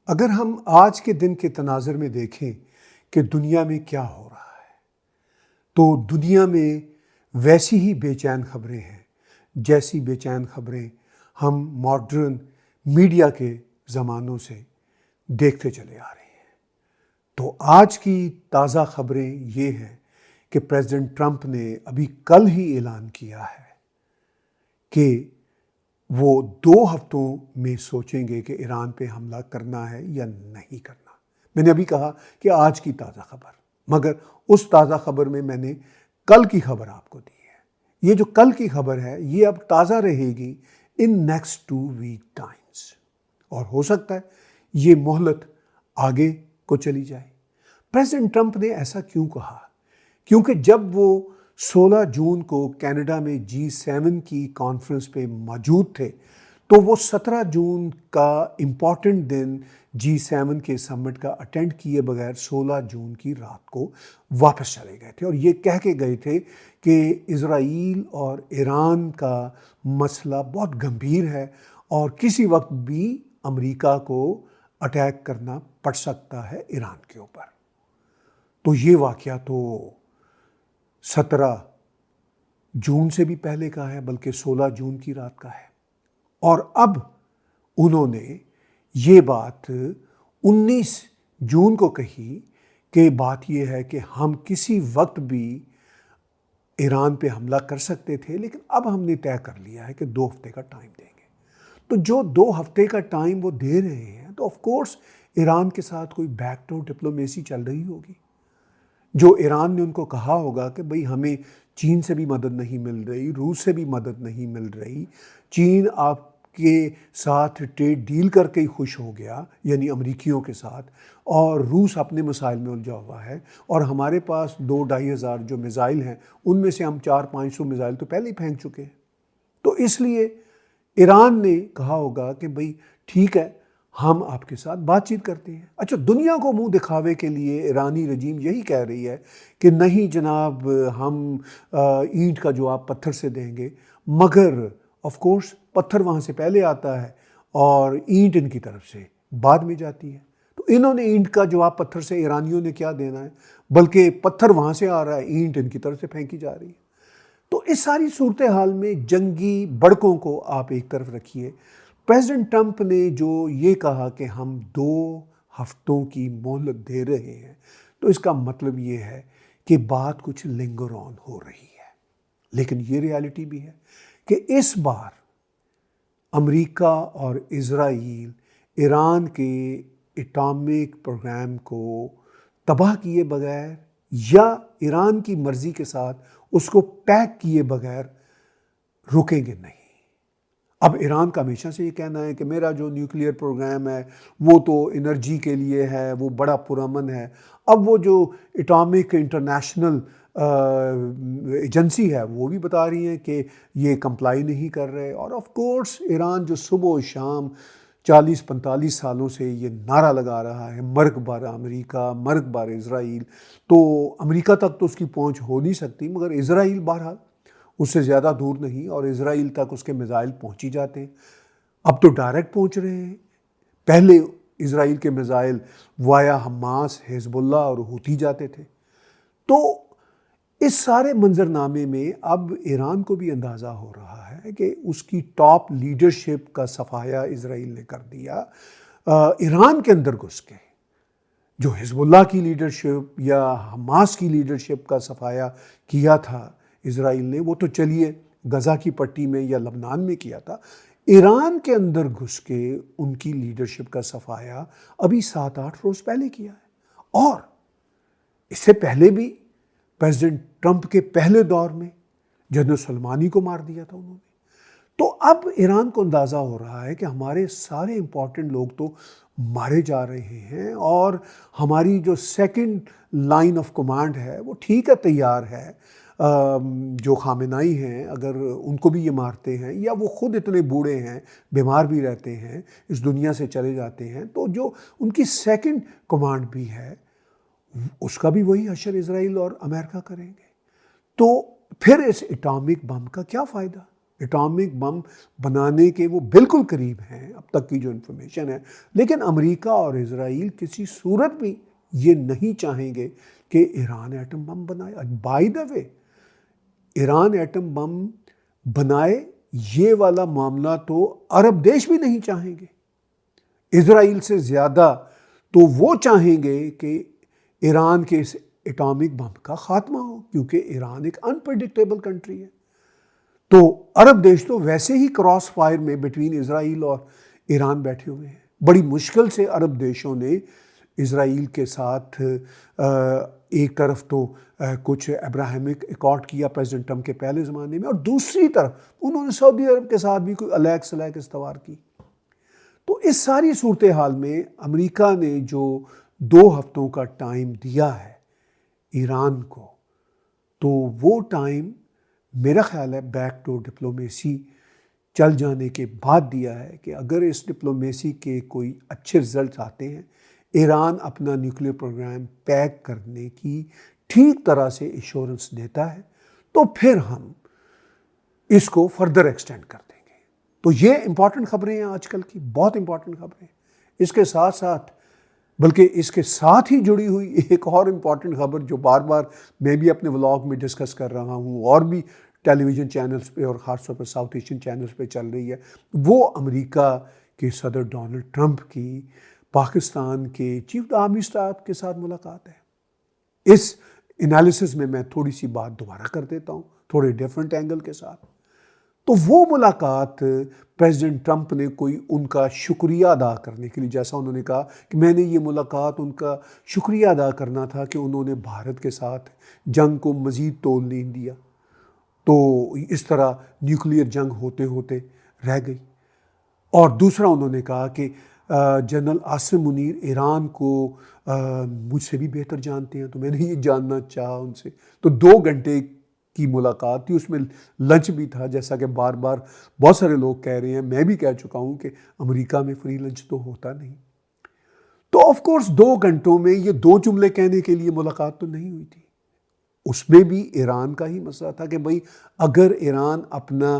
अगर हम आज के दिन के तनाज़ुर में देखें कि दुनिया में क्या हो रहा है, तो दुनिया में वैसी ही बेचैन खबरें हैं जैसी बेचैन खबरें हम मॉडर्न मीडिया के ज़मानों से देखते चले आ रहे हैं। तो आज की ताज़ा खबरें ये हैं कि प्रेसिडेंट ट्रंप ने अभी कल ही ऐलान किया है कि वो 2 हफ्तों में सोचेंगे कि ईरान पे हमला करना है या नहीं करना। मैंने अभी कहा कि आज की ताज़ा खबर, मगर उस ताज़ा खबर में मैंने कल की खबर आपको दी है। ये जो कल की खबर है ये अब ताज़ा रहेगी इन नेक्स्ट 2 वीक टाइम्स, और हो सकता है ये मोहलत आगे को चली जाए। प्रेसिडेंट ट्रंप ने ऐसा क्यों कहा? क्योंकि जब वो 16 जून को कनाडा में G7 की कॉन्फ्रेंस पे मौजूद थे, तो वो 17 जून का इम्पॉर्टेंट दिन G7 के समिट का अटेंड किए बगैर 16 जून की रात को वापस चले गए थे और ये कह के गए थे कि इज़राइल और ईरान का मसला बहुत गंभीर है और किसी वक्त भी अमेरिका को अटैक करना पड़ सकता है ईरान के ऊपर। तो ये वाक़या तो 17 जून से भी पहले का है, बल्कि 16 जून की रात का है। और अब उन्होंने ये बात 19 जून को कही कि बात ये है कि हम किसी वक्त भी ईरान पे हमला कर सकते थे, लेकिन अब हमने तय कर लिया है कि 2 हफ्ते का टाइम देंगे। तो जो 2 हफ्ते का टाइम वो दे रहे हैं, तो ऑफ कोर्स ईरान के साथ कोई बैकडोर डिप्लोमेसी चल रही होगी। जो ईरान ने उनको कहा होगा कि भाई हमें चीन से भी मदद नहीं मिल रही, रूस से भी मदद नहीं मिल रही, चीन आपके साथ ट्रेड डील करके ही खुश हो गया, यानी अमरीकियों के साथ, और रूस अपने मसाइल में उलझा हुआ है, और हमारे पास 2-2.5 हज़ार जो मिसाइल हैं उनमें से हम 400-500 मिसाइल तो पहले ही फेंक चुके हैं। तो इसलिए ईरान ने कहा होगा कि भाई ठीक है, हम आपके साथ बातचीत करते हैं। अच्छा, दुनिया को मुंह दिखावे के लिए ईरानी रजीम यही कह रही है कि नहीं जनाब, हम ईंट का जवाब पत्थर से देंगे, मगर ऑफ कोर्स पत्थर वहाँ से पहले आता है और ईंट इनकी तरफ से बाद में जाती है। तो इन्होंने ईंट का जवाब पत्थर से, ईरानियों ने क्या देना है, बल्कि पत्थर वहाँ से आ रहा है, ईंट इनकी तरफ से फेंकी जा रही है। तो इस सारी सूरत हाल में जंगी बड़कों को आप एक तरफ रखिए, प्रेसिडेंट ट्रंप ने जो ये कहा कि हम 2 हफ्तों की मोहलत दे रहे हैं, तो इसका मतलब ये है कि बात कुछ लिंगर ऑन हो रही है। लेकिन ये रियलिटी भी है कि इस बार अमेरिका और इज़राइल ईरान के एटॉमिक प्रोग्राम को तबाह किए बगैर या ईरान की मर्ज़ी के साथ उसको पैक किए बगैर रुकेंगे नहीं। अब ईरान का हमेशा से ये कहना है कि मेरा जो न्यूक्लियर प्रोग्राम है वो तो एनर्जी के लिए है, वो बड़ा पुरअमन है। अब वो जो एटॉमिक इंटरनेशनल एजेंसी है वो भी बता रही है कि ये कंप्लाई नहीं कर रहे। और ऑफ कोर्स ईरान जो सुबह शाम 40-45 सालों से ये नारा लगा रहा है, मर्ग बार अमेरिका, मर्ग बार इज़राइल, तो अमेरिका तक तो उसकी पहुंच हो नहीं सकती, मगर इज़राइल बहरहाल उससे ज़्यादा दूर नहीं, और इज़राइल तक उसके मिसाइल पहुंच ही जाते हैं। अब तो डायरेक्ट पहुंच रहे हैं। पहले इज़राइल के मिसाइल वाया हमास, हिजबुल्लाह और हूती जाते थे। तो इस सारे मंजरनामे में अब ईरान को भी अंदाज़ा हो रहा है कि उसकी टॉप लीडरशिप का सफाया इज़राइल ने कर दिया। ईरान के अंदर घुस के जो हिजबुल्लाह की लीडरशिप या हमास की लीडरशिप का सफाया किया था इज़राइल ने, वो तो चलिए गज़ा की पट्टी में या लबनान में किया था। ईरान के अंदर घुस के उनकी लीडरशिप का सफाया अभी 7-8 रोज़ पहले किया है। और इससे पहले भी प्रेसिडेंट ट्रंप के पहले दौर में जनरल सलमानी को मार दिया था उन्होंने। तो अब ईरान को अंदाज़ा हो रहा है कि हमारे सारे इम्पॉर्टेंट लोग तो मारे जा रहे हैं, और हमारी जो सेकंड लाइन ऑफ कमांड है वो ठीक है, तैयार है। जो खामेनाई हैं, अगर उनको भी ये मारते हैं या वो ख़ुद इतने बूढ़े हैं, बीमार भी रहते हैं, इस दुनिया से चले जाते हैं, तो जो उनकी सेकंड कमांड भी है उसका भी वही हशर इज़राइल और अमेरिका करेंगे। तो फिर इस एटॉमिक बम का क्या फ़ायदा? एटॉमिक बम बनाने के वो बिल्कुल करीब हैं, अब तक की जो इन्फॉर्मेशन है। लेकिन अमेरिका और इजराइल किसी सूरत भी ये नहीं चाहेंगे कि ईरान एटम बम बनाए। By the way, Iran atom bomb बनाए ये वाला मामला तो अरब देश भी नहीं चाहेंगे। इजराइल से ज़्यादा तो वो चाहेंगे कि ईरान के इस एटॉमिक बम का खात्मा हो, क्योंकि ईरान एक अनप्रेडिक्टेबल कंट्री है। तो अरब देश तो वैसे ही क्रॉस फायर में बिटवीन इजराइल और ईरान बैठे हुए हैं। बड़ी मुश्किल से अरब देशों ने इजराइल के साथ एक तरफ तो कुछ अब्राहमिक अकॉर्ड किया प्रेसिडेंट ट्रंप के पहले ज़माने में, और दूसरी तरफ उन्होंने सऊदी अरब के साथ भी कोई अलैक सलैक इस्तवार की। तो इस सारी सूरत हाल में अमेरिका ने जो 2 हफ्तों का टाइम दिया है ईरान को, तो वो टाइम मेरा ख्याल है बैक टू डिप्लोमेसी चल जाने के बाद दिया है कि अगर इस डिप्लोमेसी के कोई अच्छे रिजल्ट आते हैं, ईरान अपना न्यूक्लियर प्रोग्राम पैक करने की ठीक तरह से एश्योरेंस देता है, तो फिर हम इसको फर्दर एक्सटेंड कर देंगे। तो ये इंपॉर्टेंट खबरें हैं आजकल की, बहुत इंपॉर्टेंट खबरें। इसके साथ साथ, बल्कि इसके साथ ही जुड़ी हुई एक और इम्पॉर्टेंट खबर जो बार बार मैं भी अपने व्लॉग में डिस्कस कर रहा हूँ और भी टेलीविज़न चैनल्स पे और ख़ासतौर पर साउथ एशियन चैनल्स पे चल रही है, वो अमेरिका के सदर डोनाल्ड ट्रंप की पाकिस्तान के चीफ आर्मी स्टाफ के साथ मुलाकात है। इस एनालिसिस में मैं थोड़ी सी बात दोबारा कर देता हूँ, थोड़े डिफरेंट एंगल के साथ। तो वो मुलाकात प्रेसिडेंट ट्रंप ने कोई उनका शुक्रिया अदा करने के लिए, जैसा उन्होंने कहा कि मैंने ये मुलाकात उनका शुक्रिया अदा करना था कि उन्होंने भारत के साथ जंग को मज़ीद तोल नहीं दिया, तो इस तरह न्यूक्लियर जंग होते होते रह गई। और दूसरा उन्होंने कहा कि जनरल आसिम मुनीर ईरान को मुझसे भी बेहतर जानते हैं, तो मैंने ये जानना चाहा उनसे। तो 2 घंटे की मुलाकात थी, उसमें लंच भी था, जैसा कि बार बार बहुत सारे लोग कह रहे हैं, मैं भी कह चुका हूँ कि अमेरिका में फ्री लंच तो होता नहीं। तो ऑफ कोर्स 2 घंटों में ये 2 जुमले कहने के लिए मुलाकात तो नहीं हुई थी। उसमें भी ईरान का ही मसला था कि भाई अगर ईरान अपना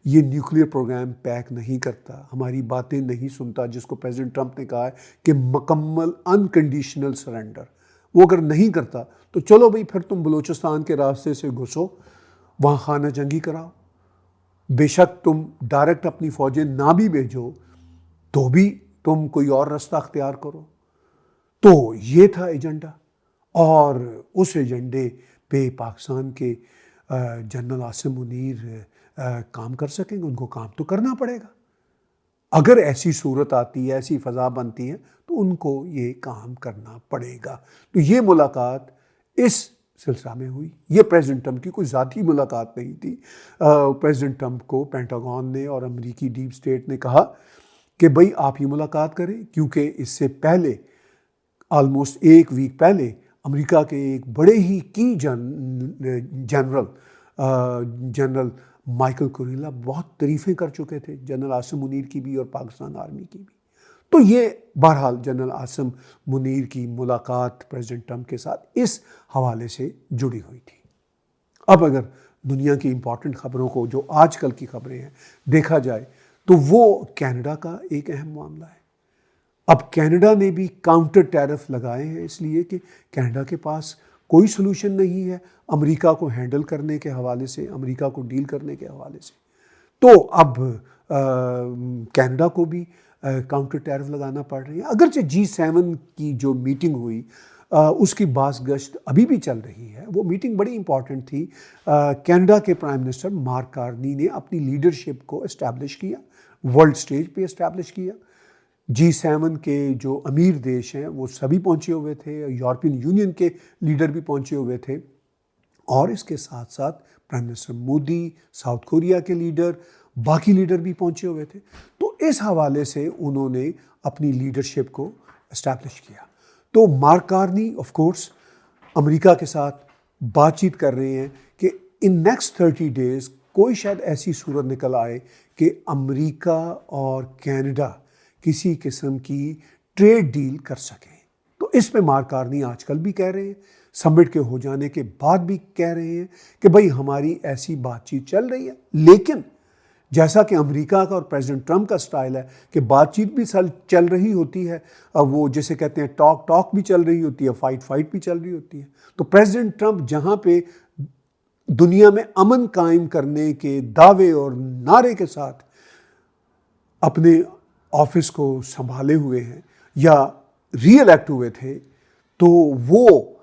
ये न्यूक्लियर प्रोग्राम पैक नहीं करता, हमारी बातें नहीं सुनता, जिसको प्रेसिडेंट ट्रंप ने कहा है कि मुकम्मल अनकंडीशनल सरेंडर, वो अगर नहीं करता तो चलो भाई फिर तुम बलूचिस्तान के रास्ते से घुसो, वहाँ खाना जंगी कराओ, बेशक तुम डायरेक्ट अपनी फ़ौजें ना भी भेजो तो भी तुम कोई और रास्ता अख्तियार करो। तो ये था एजेंडा, और उस एजेंडे पे पाकिस्तान के जनरल आसिम मुनीर काम कर सकेंगे, उनको काम तो करना पड़ेगा। अगर ऐसी सूरत आती है, ऐसी फ़ज़ा बनती है, तो उनको ये काम करना पड़ेगा। तो ये मुलाकात इस सिलसिला में हुई। ये प्रेसिडेंट ट्रंप की कोई ज़ाती मुलाकात नहीं थी। प्रेसिडेंट ट्रंप को पेंटागन ने और अमेरिकी डीप स्टेट ने कहा कि भाई आप ये मुलाकात करें, क्योंकि इससे पहले ऑलमोस्ट 1 वीक पहले अमेरिका के एक बड़े ही की जनरल माइकल कुरिल्ला बहुत तारीफ़ें कर चुके थे, जनरल आसिम मुनीर की भी और पाकिस्तान आर्मी की भी। तो ये बहरहाल जनरल आसिम मुनीर की मुलाकात प्रेसिडेंट ट्रंप के साथ इस हवाले से जुड़ी हुई थी। अब अगर दुनिया की इम्पॉर्टेंट ख़बरों को, जो आजकल की ख़बरें हैं, देखा जाए तो वो कनाडा का एक अहम मामला है। अब कनाडा ने भी काउंटर टैरिफ लगाए हैं, इसलिए कि कनाडा के पास कोई सलूशन नहीं है अमेरिका को हैंडल करने के हवाले से, अमेरिका को डील करने के हवाले से। तो अब कनाडा को भी काउंटर टैरिफ लगाना पड़ रही है। अगरचे G7 की जो मीटिंग हुई उसकी बाज़गश्त अभी भी चल रही है, वो मीटिंग बड़ी इंपॉर्टेंट थी। कनाडा के प्राइम मिनिस्टर मार्क कार्नी ने अपनी लीडरशिप को इस्टेब्लिश किया, वर्ल्ड स्टेज पे इस्टेब्लिश किया। G7 के जो अमीर देश हैं वो सभी पहुंचे हुए थे, यूरोपियन यूनियन के लीडर भी पहुंचे हुए थे, और इसके साथ साथ prime minister Modi, south Korea के लीडर, बाकी लीडर भी पहुंचे हुए थे। तो इस हवाले से उन्होंने अपनी लीडरशिप को इस्टेब्लिश किया। तो mark Carney of course America के साथ बातचीत कर रहे हैं कि इन नेक्स्ट 30 डेज़ कोई शायद ऐसी सूरत निकल आए कि अमेरिका और कनाडा किसी किस्म की ट्रेड डील कर सकें। तो इस पे मार्क कार्नी आजकल भी कह रहे हैं, समिट के हो जाने के बाद भी कह रहे हैं कि भाई हमारी ऐसी बातचीत चल रही है, लेकिन जैसा कि अमेरिका का और प्रेसिडेंट ट्रंप का स्टाइल है कि बातचीत भी चल रही होती है, अब वो जिसे कहते हैं टॉक भी चल रही होती है, फाइट भी चल रही होती है। तो प्रेसिडेंट ट्रंप जहाँ पे दुनिया में अमन कायम करने के दावे और नारे के साथ अपने ऑफिस को संभाले हुए हैं या रीइलेक्ट हुए थे, तो वो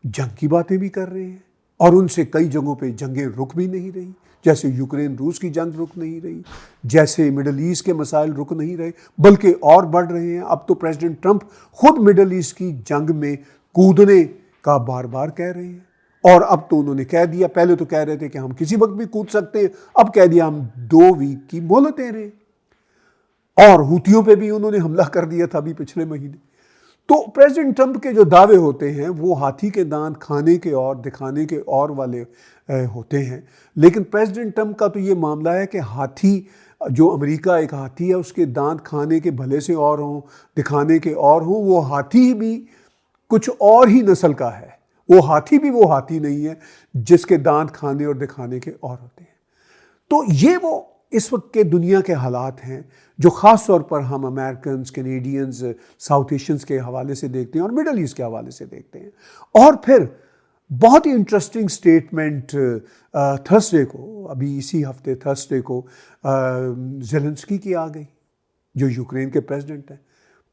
जंग की बातें भी कर रहे हैं और उनसे कई जगहों पे जंगें रुक भी नहीं रही, जैसे यूक्रेन रूस की जंग रुक नहीं रही, जैसे मिडल ईस्ट के मसाइल रुक नहीं रहे बल्कि और बढ़ रहे हैं। अब तो प्रेसिडेंट ट्रंप खुद मिडल ईस्ट की जंग में कूदने का बार बार कह रहे हैं और अब तो उन्होंने कह दिया, पहले तो कह रहे थे कि हम किसी वक्त भी कूद सकते हैं, अब कह दिया हम 2 वीक की मोहलत दे रहे हैं। और हूतियों पे भी उन्होंने हमला कर दिया था अभी पिछले महीने। तो प्रेसिडेंट ट्रंप के जो दावे होते हैं वो हाथी के दांत खाने के और दिखाने के और वाले होते हैं, लेकिन प्रेसिडेंट ट्रंप का तो ये मामला है कि हाथी, जो अमेरिका एक हाथी है, उसके दांत खाने के भले से और हों, दिखाने के और हों, वो हाथी भी कुछ और ही नस्ल का है। वो हाथी भी वो हाथी नहीं है जिसके दांत खाने और दिखाने के और होते हैं। तो ये वो इस वक्त के दुनिया के हालात हैं जो ख़ास तौर पर हम अमेरिकन, कैनेडियंस, साउथ एशियंस के हवाले से देखते हैं और मिडल ईस्ट के हवाले से देखते हैं। और फिर बहुत ही इंटरेस्टिंग स्टेटमेंट थर्सडे को, अभी इसी हफ्ते थर्सडे को ज़ेलेंस्की की आ गई, जो यूक्रेन के प्रेसिडेंट हैं।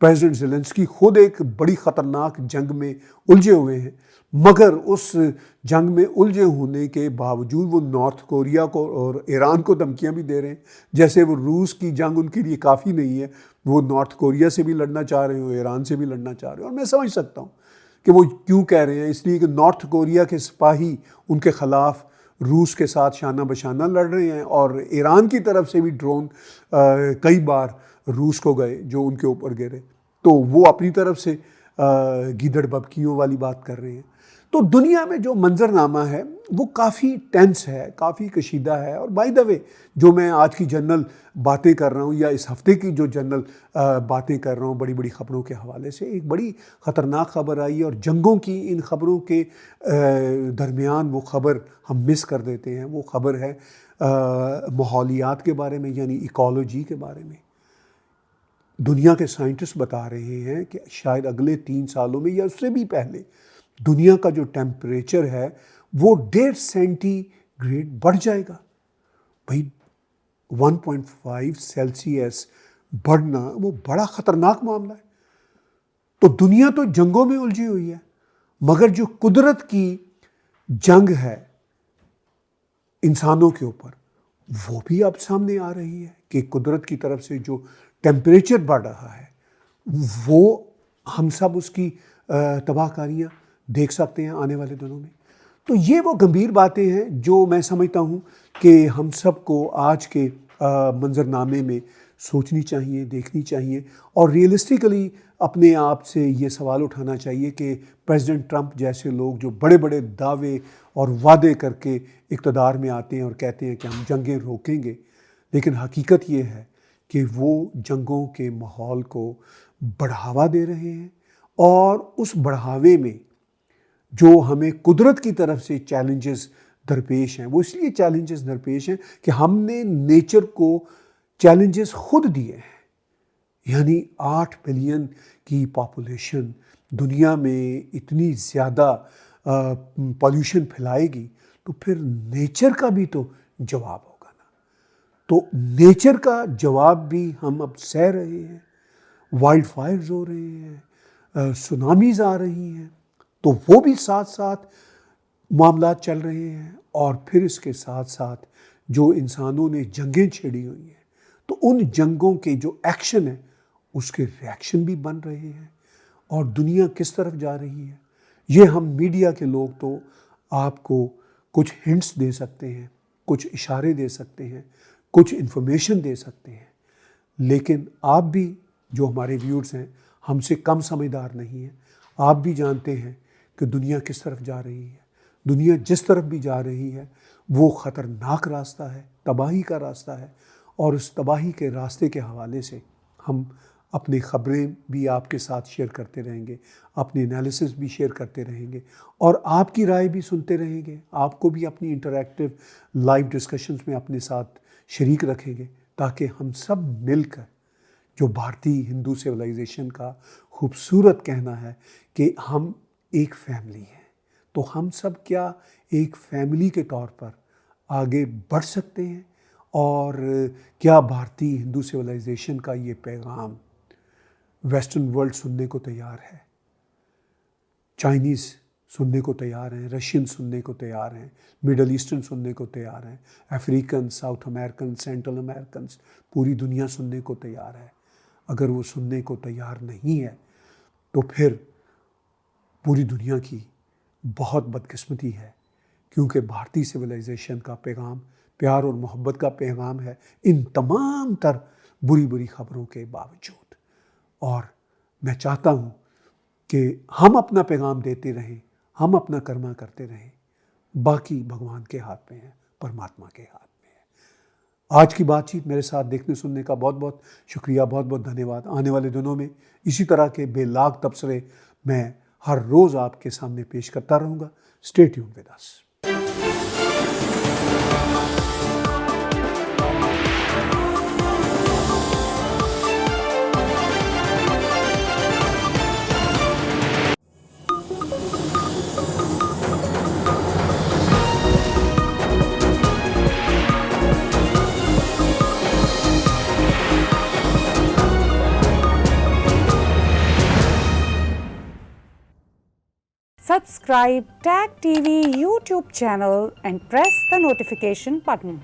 प्रेसिडेंट ज़ेलेंस्की खुद एक बड़ी ख़तरनाक जंग में उलझे हुए हैं, मगर उस जंग में उलझे होने के बावजूद वो नॉर्थ कोरिया को और ईरान को धमकियां भी दे रहे हैं। जैसे वो रूस की जंग उनके लिए काफ़ी नहीं है, वो नॉर्थ कोरिया से भी लड़ना चाह रहे हो, ईरान से भी लड़ना चाह रहे हो। और मैं समझ सकता हूँ कि वो क्यों कह रहे हैं, इसलिए कि नॉर्थ कोरिया के सिपाही उनके ख़िलाफ़ रूस के साथ शाना बशाना लड़ रहे हैं और ईरान की तरफ से भी ड्रोन कई बार रूस को गए जो उनके ऊपर गिरे, तो वो अपनी तरफ से गीदड़ बबकियों वाली बात कर रहे हैं। तो दुनिया में जो मंजरनामा है वो काफ़ी टेंस है, काफ़ी कशीदा है। और बाय द वे, जो मैं आज की जनरल बातें कर रहा हूँ या इस हफ्ते की जो जनरल बातें कर रहा हूँ बड़ी बड़ी ख़बरों के हवाले से, एक बड़ी ख़तरनाक ख़बर आई और जंगों की इन ख़बरों के दरमियान वो ख़बर हम मिस कर देते हैं। वो ख़बर है माहौलियात के बारे में, यानी इकोलॉजी के बारे में। दुनिया के साइंटिस्ट बता रहे हैं कि शायद अगले 3 सालों में या उससे भी पहले दुनिया का जो टेम्परेचर है वो 1.5 सेंटीग्रेड बढ़ जाएगा। भाई 1.5 सेल्सियस बढ़ना वो बड़ा ख़तरनाक मामला है। तो दुनिया तो जंगों में उलझी हुई है, मगर जो कुदरत की जंग है इंसानों के ऊपर, वो भी अब सामने आ रही है कि कुदरत की तरफ से जो टेम्परेचर बढ़ रहा है वो हम सब उसकी तबाहकारियाँ देख सकते हैं आने वाले दिनों में। तो ये वो गंभीर बातें हैं जो मैं समझता हूँ कि हम सबको आज के मंजरनामे में सोचनी चाहिए, देखनी चाहिए और रियलिस्टिकली अपने आप से ये सवाल उठाना चाहिए कि प्रेसिडेंट ट्रंप जैसे लोग जो बड़े बड़े दावे और वादे करके इक़्तिदार में आते हैं और कहते हैं कि हम जंगें रोकेंगे, लेकिन हकीकत ये है कि वो जंगों के माहौल को बढ़ावा दे रहे हैं। और उस बढ़ावे में जो हमें कुदरत की तरफ से चैलेंजेस दरपेश हैं, वो इसलिए चैलेंजेस दरपेश हैं कि हमने नेचर को चैलेंजेस खुद दिए हैं। यानी 8 बिलियन की पॉपुलेशन दुनिया में इतनी ज़्यादा पॉल्यूशन फैलाएगी, तो फिर नेचर का भी तो जवाब होगा ना। तो नेचर का जवाब भी हम अब सह रहे हैं। वाइल्ड फायर्स हो रहे हैं, सुनामीज़ आ रही हैं, तो वो भी साथ साथ मामला चल रहे हैं। और फिर इसके साथ साथ जो इंसानों ने जंगें छेड़ी हुई हैं, तो उन जंगों के जो एक्शन है उसके रिएक्शन भी बन रहे हैं। और दुनिया किस तरफ जा रही है, ये हम मीडिया के लोग तो आपको कुछ हिंट्स दे सकते हैं, कुछ इशारे दे सकते हैं, कुछ इन्फॉर्मेशन दे सकते हैं, लेकिन आप भी जो हमारे व्यूअर्स हैं हमसे कम समझदार नहीं हैं। आप भी जानते हैं कि दुनिया किस तरफ जा रही है। दुनिया जिस तरफ भी जा रही है वो ख़तरनाक रास्ता है, तबाही का रास्ता है। और उस तबाही के रास्ते के हवाले से हम अपनी ख़बरें भी आपके साथ शेयर करते रहेंगे, अपनी एनालिसिस भी शेयर करते रहेंगे और आपकी राय भी सुनते रहेंगे। आपको भी अपनी इंटरैक्टिव लाइव डिस्कशंस में अपने साथ शरीक रखेंगे, ताकि हम सब मिलकर, जो भारतीय हिंदू सिविलाइजेशन का खूबसूरत कहना है कि हम एक फैमिली हैं, तो हम सब क्या एक फैमिली के तौर पर आगे बढ़ सकते हैं। और क्या भारतीय हिंदू सिविलाइजेशन का ये पैगाम वेस्टर्न वर्ल्ड सुनने को तैयार है? चाइनीज़ सुनने को तैयार हैं, रशियन सुनने को तैयार हैं, मिडल ईस्टर्न सुनने को तैयार हैं, African, south American, central American, पूरी दुनिया सुनने को तैयार है। अगर वो सुनने को तैयार नहीं है तो फिर पूरी दुनिया की बहुत बदकिस्मती है, क्योंकि भारतीय सिविलाइजेशन का पैगाम प्यार और मोहब्बत का पैगाम है, इन तमाम तर बुरी बुरी खबरों के बावजूद। और मैं चाहता हूँ कि हम अपना पैगाम देते रहें, हम अपना कर्मा करते रहें, बाकी भगवान के हाथ में है, परमात्मा के हाथ में है। आज की बातचीत मेरे साथ देखने सुनने का बहुत बहुत शुक्रिया, बहुत बहुत धन्यवाद। आने वाले दिनों में इसी तरह के बेलाग तबसरे मैं हर रोज़ आपके सामने पेश करता रहूँगा। Stay tuned with us. Subscribe Tag TV YouTube channel and press the notification button.